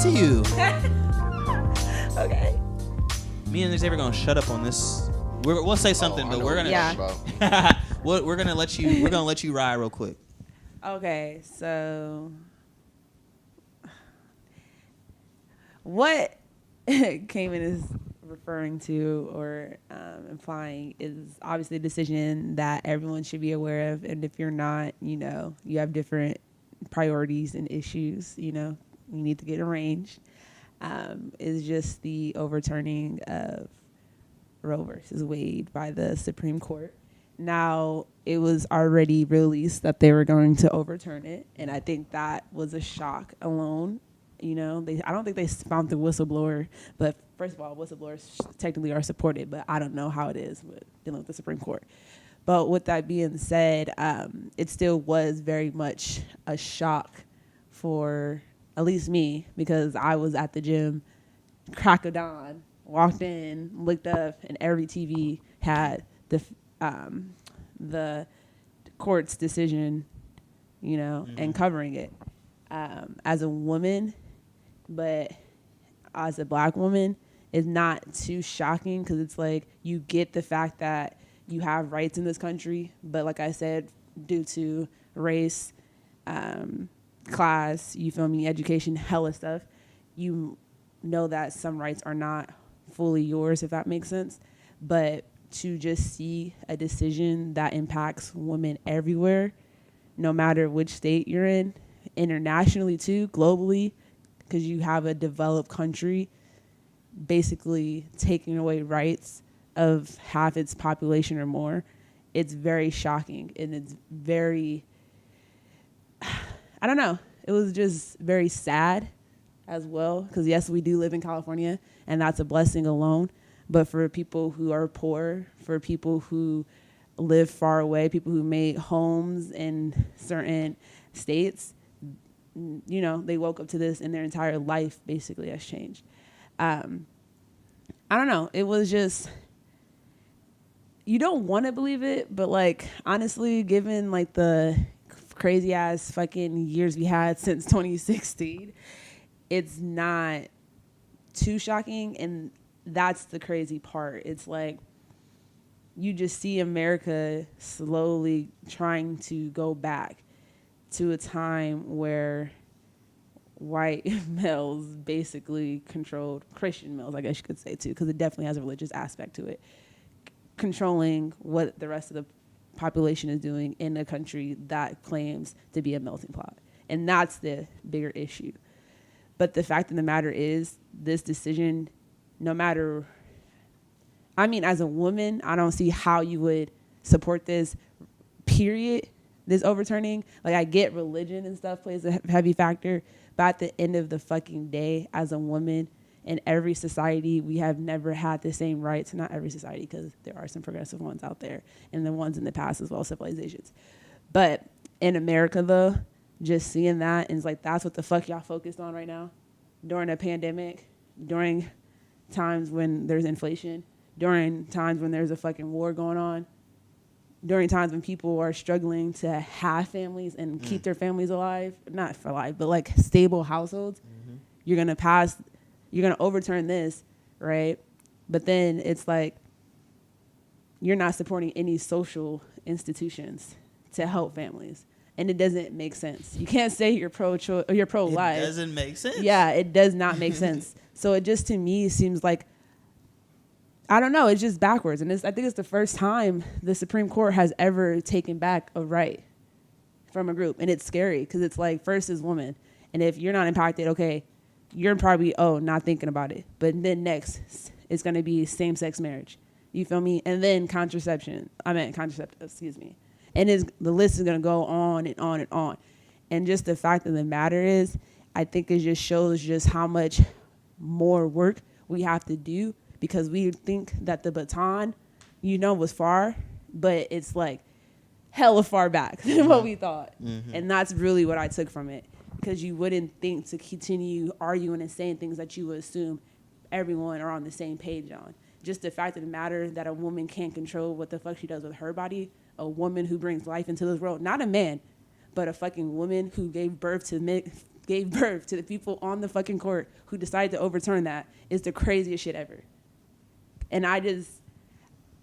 to you. Okay. Me and Xavier gonna shut up on this. We'll say something, but we're gonna. Yeah. We're gonna let you. We're gonna let you ride real quick. Okay, so what Cayman is referring to or implying is obviously a decision that everyone should be aware of, and if you're not, you have different priorities and issues. You need to get arranged. Is just the overturning of Roe versus Wade by the Supreme Court. Now, it was already released that they were going to overturn it, and I think that was a shock alone. I don't think they found the whistleblower, but first of all, whistleblowers technically are supported, but I don't know how it is with dealing with the Supreme Court. But with that being said, it still was very much a shock for at least me, because I was at the gym, crack of dawn, walked in, looked up, and every TV had the court's decision, and covering it. As a woman, but as a black woman, it's not too shocking, because it's like you get the fact that you have rights in this country, but like I said, due to race, class, education, hella stuff, you know that some rights are not fully yours, if that makes sense. But to just see a decision that impacts women everywhere, no matter which state you're in, internationally too, globally, because you have a developed country basically taking away rights of half its population or more, it's very shocking, and it's very, I don't know, it was just very sad as well, because yes, we do live in California, and that's a blessing alone. But for people who are poor, for people who live far away, people who made homes in certain states, they woke up to this and their entire life basically has changed. I don't know. It was just, you don't want to believe it, but like, honestly, given like the crazy ass fucking years we had since 2016, it's not too shocking. And that's the crazy part. It's like you just see America slowly trying to go back to a time where white males basically controlled, Christian males, I guess you could say too, because it definitely has a religious aspect to it, controlling what the rest of the population is doing in a country that claims to be a melting pot. And that's the bigger issue. But the fact of the matter is, this decision, no matter, as a woman, I don't see how you would support this, period, this overturning. Like, I get religion and stuff plays a heavy factor, but at the end of the fucking day, as a woman, in every society, we have never had the same rights. Not every society, because there are some progressive ones out there, and the ones in the past as well, civilizations. But in America, though, just seeing that, and it's like, that's what the fuck y'all focused on right now, during a pandemic, during times when there's inflation, during times when there's a fucking war going on, during times when people are struggling to have families and keep their families alive, not for life, but like stable households. Mm-hmm. You're going to overturn this, right? But then it's like, you're not supporting any social institutions to help families. And it doesn't make sense. You can't say you're pro-choice or you're pro-life. It doesn't make sense. Yeah, it does not make sense. So it just, to me, seems like, I don't know, it's just backwards. And I think it's the first time the Supreme Court has ever taken back a right from a group. And it's scary, because it's like, first is woman. And if you're not impacted, okay, you're probably, not thinking about it. But then next, it's going to be same-sex marriage. You feel me? And then contraceptives, excuse me. And the list is going to go on and on and on. And just the fact of the matter is, I think it just shows just how much more work we have to do, because we think that the baton, was far, but it's like hella far back than what we thought. Mm-hmm. And that's really what I took from it, because you wouldn't think to continue arguing and saying things that you would assume everyone are on the same page on. Just the fact of the matter that a woman can't control what the fuck she does with her body, a woman who brings life into this world, not a man, but a fucking woman who gave birth gave birth to the people on the fucking court who decided to overturn that is the craziest shit ever. And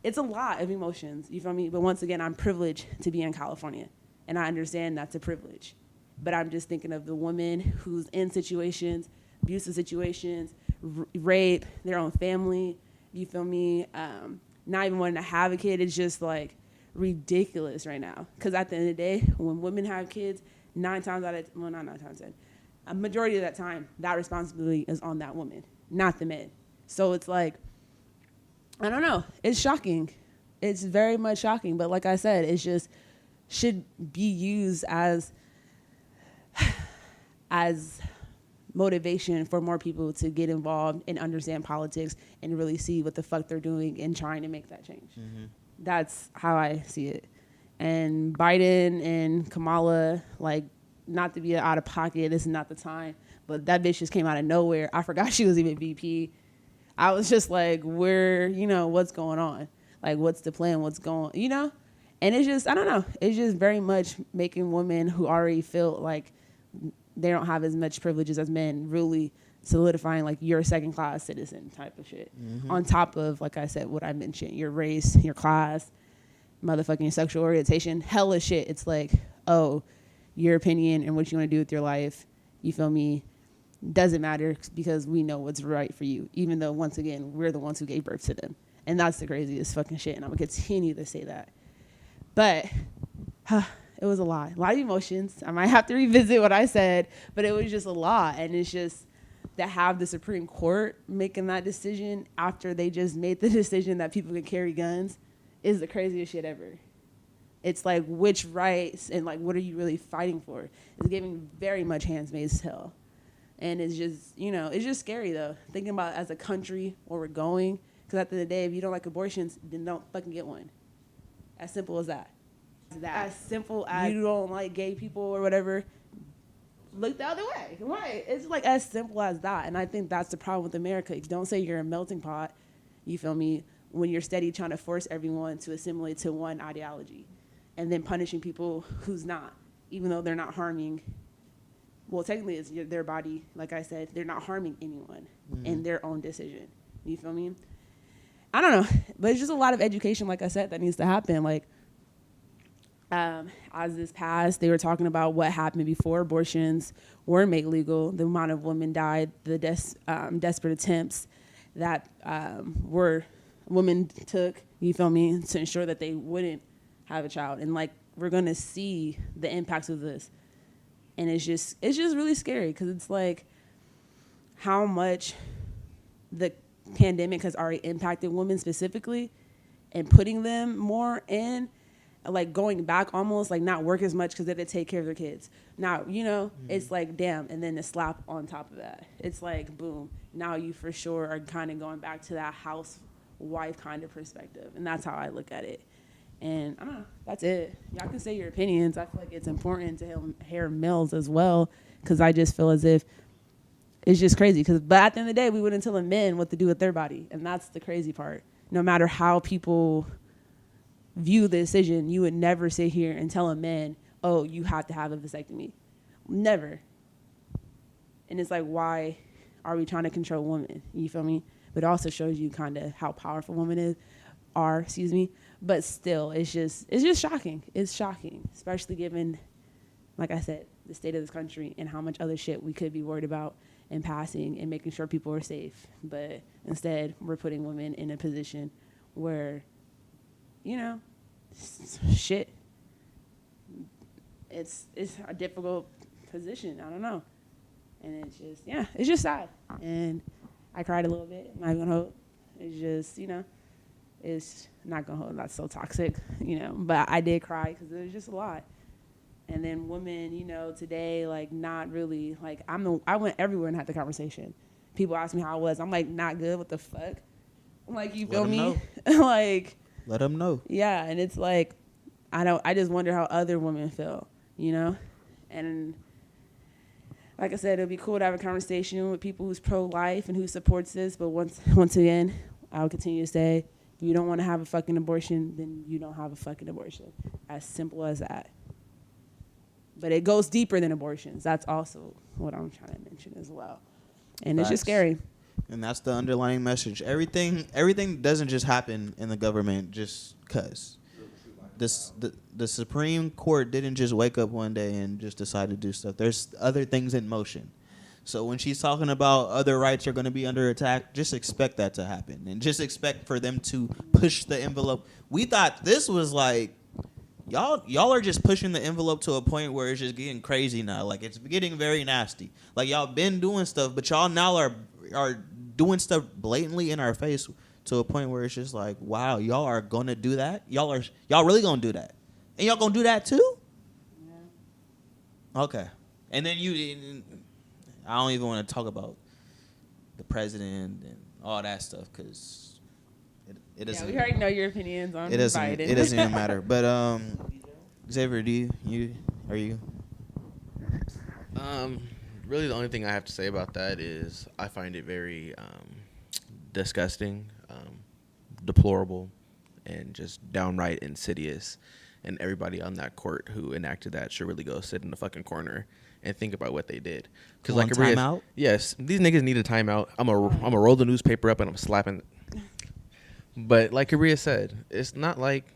it's a lot of emotions, you feel me? But once again, I'm privileged to be in California, and I understand that's a privilege. But I'm just thinking of the woman who's in situations, abusive situations, rape, their own family, you feel me? Not even wanting to have a kid is just like ridiculous right now. Because at the end of the day, when women have kids, 9 times out of, well, not 9 times 10, a majority of that time, that responsibility is on that woman, not the men. So it's like, I don't know. It's shocking. It's very much shocking. But like I said, it's just should be used as motivation for more people to get involved and understand politics and really see what the fuck they're doing and trying to make that change. Mm-hmm. That's how I see it. And Biden and Kamala, like, not to be out of pocket, this is not the time, but that bitch just came out of nowhere. I forgot she was even VP. I was just like, what's going on? Like, what's the plan? What's going, And it's just, I don't know. It's just very much making women who already feel like they don't have as much privileges as men really solidifying, like, you're a second-class citizen type of shit. Mm-hmm. On top of, like I said, what I mentioned, your race, your class, motherfucking sexual orientation, hella shit. It's like, oh, your opinion and what you want to do with your life, you feel me, doesn't matter because we know what's right for you, even though, once again, we're the ones who gave birth to them. And that's the craziest fucking shit, and I'm going to continue to say that. But it was a lot of emotions. I might have to revisit what I said, but it was just a lot. And it's just to have the Supreme Court making that decision after they just made the decision that people can carry guns is the craziest shit ever. It's like, which rights and, like, what are you really fighting for? It's giving very much handmaid's tale. And it's just, it's just scary, though, thinking about as a country where we're going. Because at the end of the day, if you don't like abortions, then don't fucking get one. As simple as that. As simple as you don't like gay people or whatever, look the other way. Right. It's like as simple as that. And I think that's the problem with America. Don't say you're a melting pot, you feel me, when you're steady trying to force everyone to assimilate to one ideology. And then punishing people who's not, even though they're not harming. Well, technically, it's their body. Like I said, they're not harming anyone in their own decision. You feel me? I don't know. But it's just a lot of education, like I said, that needs to happen. Like, as this passed, they were talking about what happened before abortions were made legal, the amount of women died, the desperate attempts that women took, you feel me, to ensure that they wouldn't have a child. And, like, we're going to see the impacts of this. And it's just really scary because it's like how much the pandemic has already impacted women specifically and putting them more in, like, going back almost, like, not work as much because they had to take care of their kids. Now, it's like, damn, and then the slap on top of that. It's like, boom, now you for sure are kind of going back to that housewife kind of perspective. And that's how I look at it. And I don't know, that's it. Y'all can say your opinions. I feel like it's important to hear males as well because I just feel as if it's just crazy. But at the end of the day, we wouldn't tell the men what to do with their body. And that's the crazy part. No matter how people view the decision, you would never sit here and tell a man, oh, you have to have a vasectomy. Never. And it's like, why are we trying to control women? You feel me? But it also shows you kind of how powerful women are. But still, it's just shocking. It's shocking, especially given, like I said, the state of this country and how much other shit we could be worried about and passing and making sure people are safe. But instead, we're putting women in a position where, shit. It's a difficult position. I don't know. And it's just sad. And I cried a little bit. I'm not going to hold. It's just, it's not going to hold. That's so toxic, But I did cry because it was just a lot. And then women, today, like, not really. Like, I went everywhere and had the conversation. People ask me how I was. I'm like, not good. What the fuck? I'm like, you feel me? Like, let them know. Yeah, and it's like, I just wonder how other women feel, And like I said, it'd be cool to have a conversation with people who's pro-life and who supports this. But once again, I'll continue to say, if you don't want to have a fucking abortion, then you don't have a fucking abortion. As simple as that. But it goes deeper than abortions. That's also what I'm trying to mention as well. And it's just Facts. scary. And that's the underlying message. Everything doesn't just happen in the government just because. The Supreme Court didn't just wake up one day and just decide to do stuff. There's other things in motion. So when she's talking about other rights are going to be under attack, just expect that to happen. And just expect for them to push the envelope. We thought this was like, y'all are just pushing the envelope to a point where it's just getting crazy now. Like, it's getting very nasty. Like, y'all been doing stuff, but y'all now are doing stuff blatantly in our face to a point where it's just like, wow, y'all are going to do that? Y'all really going to do that? And y'all going to do that too? Yeah. Okay. And then I don't even want to talk about the president and all that stuff because it doesn't. Yeah, we already know your opinions on Biden. It doesn't even matter. But Xavier, are you? Really, the only thing I have to say about that is I find it very disgusting, deplorable, and just downright insidious. And everybody on that court who enacted that should really go sit in the fucking corner and think about what they did. Because like timeout? Yes, these niggas need a timeout. I'm a roll the newspaper up and I'm slapping. But like KaBria said, it's not like,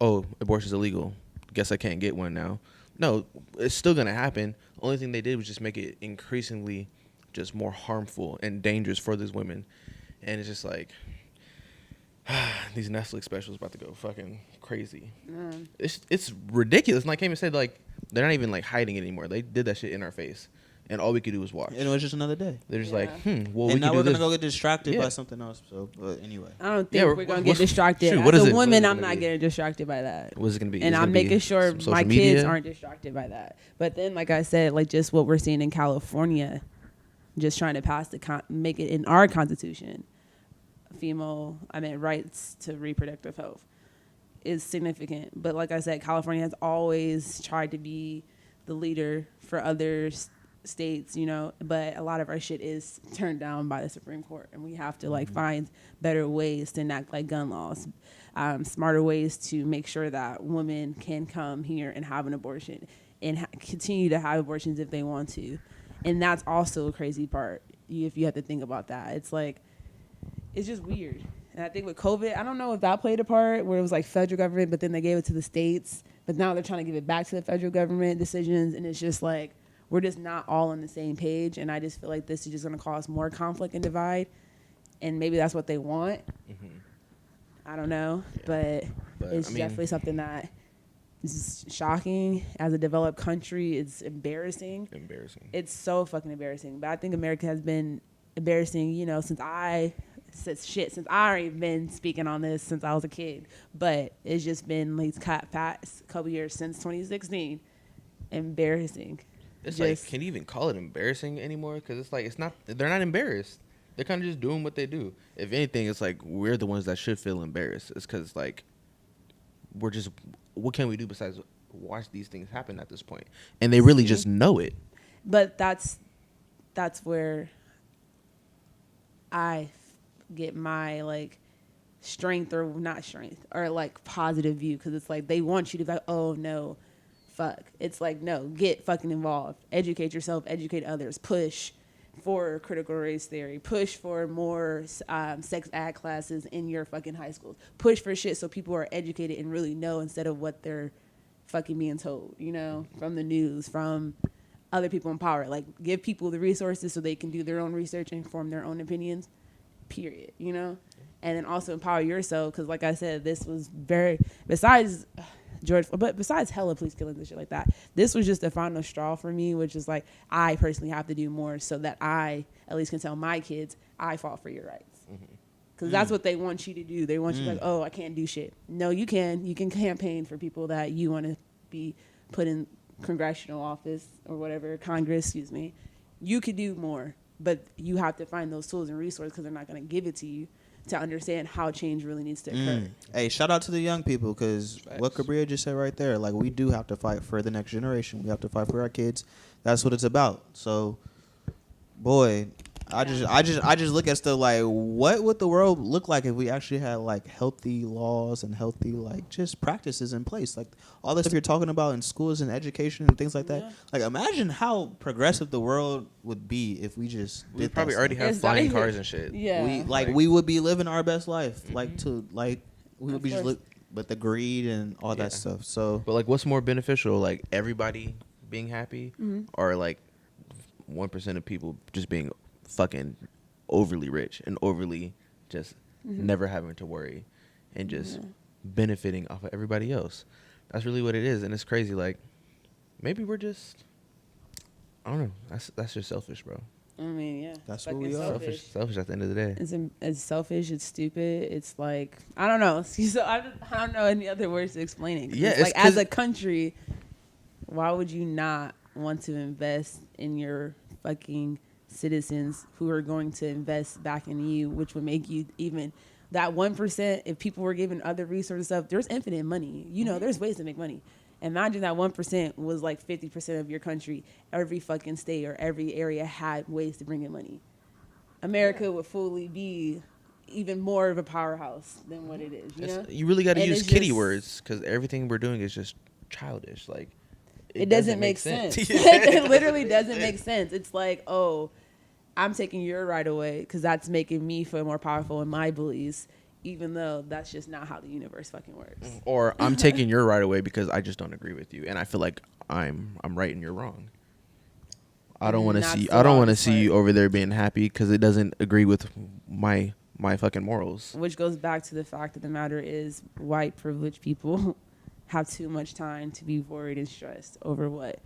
oh, abortion's illegal. Guess I can't get one now. No, it's still gonna happen. Only thing they did was just make it increasingly just more harmful and dangerous for these women. And it's just like, these Netflix specials about to go fucking crazy. It's ridiculous. And I can't even say, like, they're not even like hiding it anymore. They did that shit in our face, and all we could do was watch. And it was just another day. They're just like, well, and we now can we're do gonna this. go get distracted by something else. So, but anyway, I don't think we're gonna get distracted. Shoot, As is a it? woman, What is it I'm gonna not be? getting distracted by that. What's it gonna be? And It's I'm gonna be making sure some social my media? kids aren't distracted by that. But then, like I said, like just what we're seeing in California, just trying to pass make it in our constitution, rights to reproductive health is significant. But like I said, California has always tried to be the leader for other states, but a lot of our shit is turned down by the Supreme Court, and we have to find better ways to enact like gun laws, smarter ways to make sure that women can come here and have an abortion and continue to have abortions if they want to. And that's also a crazy part if you have to think about that. It's like, it's just weird. And I think with COVID, I don't know if that played a part where it was like federal government, but then they gave it to the states, but now they're trying to give it back to the federal government decisions. And it's just like, we're just not all on the same page. And I just feel like this is just going to cause more conflict and divide. And maybe that's what they want. Mm-hmm. I don't know. Yeah. But it's definitely something that is shocking. As a developed country, it's embarrassing. It's so fucking embarrassing. But I think America has been embarrassing, since I've already been speaking on this since I was a kid. But it's just been these past couple years since 2016. Embarrassing. It's like, can you even call it embarrassing anymore? Because it's like, they're not embarrassed. They're kind of just doing what they do. If anything, it's like, we're the ones that should feel embarrassed. It's because, like, what can we do besides watch these things happen at this point? And they really just know it. But that's where I get my, strength or not strength or, positive view. Because it's like, they want you to be like, oh, no. Fuck. It's like, no, get fucking involved. Educate yourself, educate others. Push for critical race theory. Push for more sex ed classes in your fucking high schools. Push for shit so people are educated and really know instead of what they're fucking being told, from the news, from other people in power. Like, give people the resources so they can do their own research and form their own opinions, period, And then also empower yourself because, like I said, this was besides hella police killings and shit like that, this was just the final straw for me, which is like, I personally have to do more so that I at least can tell my kids I fought for your rights. Because that's what they want you to do. They want you to be like, oh, I can't do shit. No, you can. You can campaign for people that you want to be put in congressional office or whatever, Congress, excuse me. You could do more, but you have to find those tools and resources because they're not going to give it to you to understand how change really needs to occur. Hey, shout out to the young people because what KaBria just said right there, we do have to fight for the next generation. We have to fight for our kids. That's what it's about. So, boy, I just look at stuff like, what would the world look like if we actually had like healthy laws and healthy like just practices in place, like all the stuff you're talking about in schools and education and things like that. Yeah. Like imagine how progressive the world would be if we just We did probably that already stuff. have It's not flying even- cars and shit. Yeah. We would be living our best life, like to like we would Of be just course. look, but the greed and all Yeah. that stuff. So But like, what's more beneficial? Like everybody being happy, or like 1% of people just being fucking overly rich and overly just never having to worry and just benefiting off of everybody else. That's really what it is, and it's crazy. Like maybe we're just, I don't know. That's just selfish, bro. I mean, yeah. That's what fucking we are. selfish. Selfish at the end of the day. It's selfish. It's stupid. It's like I don't know. So I don't know any other words to explain it. Yeah, it's it's like as 'cause- a country, why would you not want to invest in your fucking citizens who are going to invest back in you, which would make you even that 1%. If people were given other resources, stuff, there's infinite money. You know, there's ways to make money. Imagine that 1% was like 50% of your country. Every fucking state or every area had ways to bring in money. America would fully be even more of a powerhouse than what it is. You know, You really got to And use it's kitty just- words because everything we're doing is just childish. Like it doesn't make sense. It literally doesn't make sense. It's like, oh, I'm taking your right away because that's making me feel more powerful in my beliefs, even though that's just not how the universe fucking works. Or I'm taking your right away because I just don't agree with you, and I feel like I'm right and you're wrong. I don't want to That's see the I don't want to wrongest see you part. over there being happy because it doesn't agree with my fucking morals. Which goes back to the fact of the matter is white privileged people have too much time to be worried and stressed over what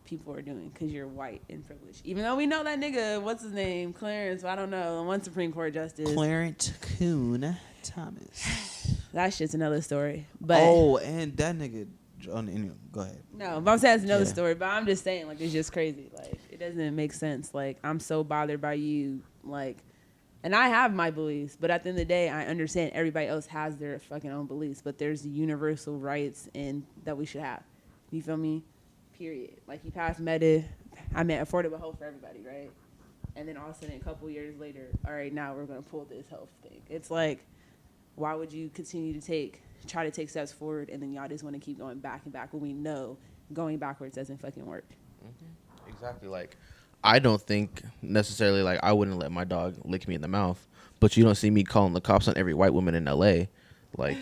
people are doing because you're white and privileged. Even though we know that nigga, what's his name, Clarence, I don't know, one Supreme Court justice. Clarence Coon Thomas. That shit's another story. But Oh, and that nigga. Go ahead. no, but I'm saying it's another Yeah. story. But I'm just saying, like, it's just crazy. Like, it doesn't make sense. Like, I'm so bothered by you. Like, and I have my beliefs, but at the end of the day, I understand everybody else has their fucking own beliefs. But there's universal rights and that we should have. You feel me? Period. Like, you passed affordable health for everybody, right? And then all of a sudden, a couple years later, all right, now we're gonna pull this health thing. It's like, why would you continue to try to take steps forward, and then y'all just want to keep going back and back when we know going backwards doesn't fucking work? Exactly. Like, I don't think necessarily like I wouldn't let my dog lick me in the mouth, but you don't see me calling the cops on every white woman in LA, like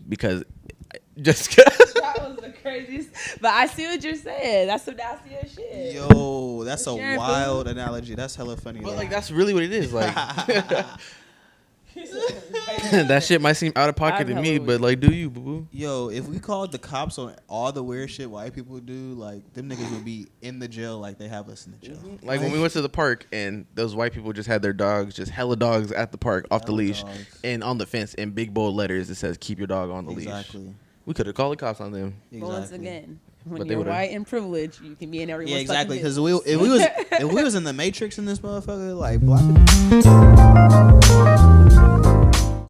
because just That was the craziest. But I see what you're saying. That's some nasty ass shit. Yo, that's a Sharing wild analogy. That's hella funny. but though. like that's really what it is. Like that shit might seem out of pocket to I'm me, hella but like, do you, boo boo? Yo, if we called the cops on all the weird shit white people do, like them niggas would be in the jail like they have us in the jail. Like when we went to the park and those white people just had their dogs, just hella dogs at the park off the Hella leash dogs. and on the fence in big bold letters it says keep your dog on the leash. Exactly. We could have called the cops on them. But once again, when But they you're would've- white and privileged, you can be in everyone's Yeah, exactly. fucking Because business. if we was in the Matrix in this motherfucker, like black people.